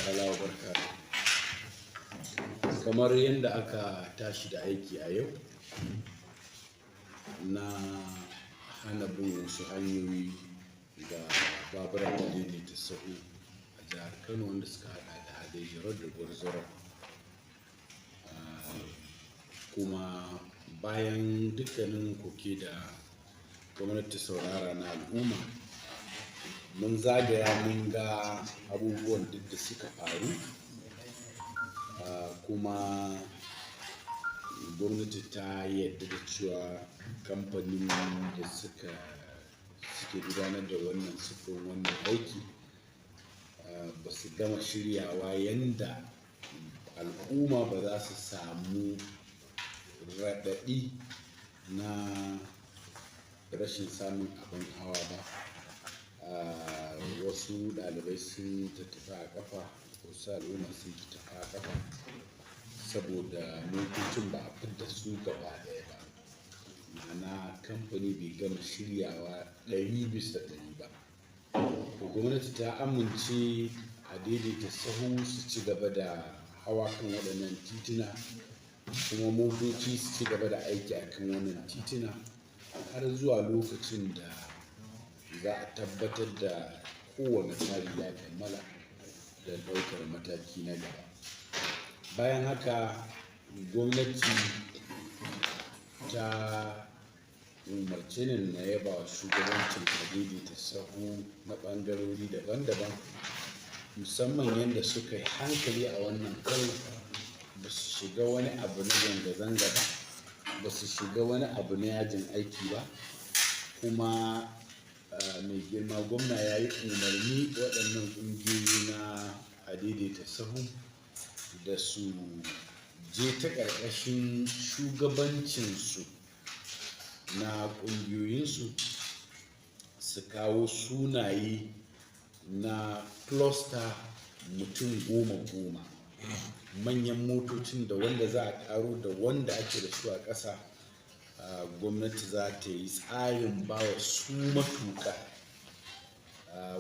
ta'ala wa barakatuh. Kamar yadda aka tashi da aiki a yau na hana bin wasu hanyoyi ga baburan da daidaita sahu a jihar Kano wanda suka hada da Hadejiro da Gwarzoro. Kuma bayan dukkanin koke da gwamnati saurara na al'umma, mun zagaya mun ga abubuwan duk da suka faru, kuma gwamnati ta yadda da cewa kamfanin da suke gudanar da wannan sufurin wannan aiki ba su gama shiryawa yanda al'umma ba za su samu raɗaɗi na rashin samun abin hawa ba. Wasu ɗalibai sun tafi a ƙafa, wasu al'umma sun tafi a ƙafa saboda motocin ba a fidda su gaba ɗaya ba, ma'ana kamfani bai gama shiryawa 100% ba. Gwamnati ta amince a daidaita sahu su ci gaba da hawa kan waɗannan tituna, kuma motoci su ci gaba da aiki a kan wannan tituna har zuwa lokacin da za a tabbatar da kowane tsari ya kammala da ɗaukar mataki na gaba. Bayan haka gwamnati ta umarce ni na yaba wa shugabancin daidaita sahu na ɓangarori daban-daban, musamman yadda suka yi hankali a wannan karo. Ba su shiga wani abu na zanga-zanga ba, ba su shiga wani abu na yajin aiki ba, kuma mai girma gwamna ya yi umarni waɗannan ƙungiyoyi na daidaita sahu da su je ta ƙarƙashin shugabancinsu na ƙungiyoyinsu su kawo sunaye na cluster mutum 10 manyan motocin da wanda za a ƙaro da wanda ake da su a ƙasa. Gwamnati za ta yi tsarin bawa su matuƙa.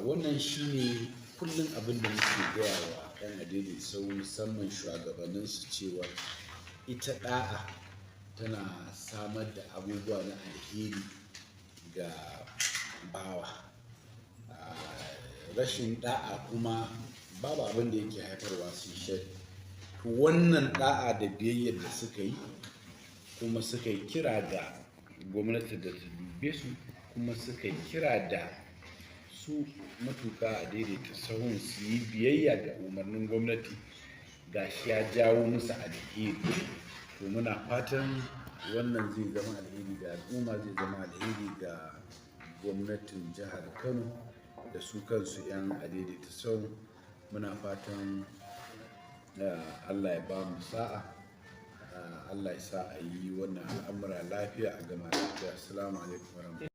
Wannan shine kullum abin da muke gaya wa ɗan adaidaita sahu, musamman shugabanninsu, cewa ita ɗa'a tana samar da abubuwa na alheri ga bawa. Rashin ɗa'a kuma babu abin da yake haifarwa sai shari. Wannan ɗa'a da biyayyar da suka yi, kuma suka yi kira ga gwamnati da ta dube su, kuma suka yi kira da su matuƙa a daidaita sahun su yi biyayya ga umarnin gwamnati, ga shi ya jawo musu alheri. To muna fatan wannan zai zama alheri ga al'umma, zai zama alheri ga gwamnatin jihar Kano da su kansu 'yan adaidaita sahu. Muna fatan Allah ya ba mu sa'a, Allah ya sa a yi wannan al'amura lafiya, a gama lafiya. Assalamu alaikum warahmatullahi.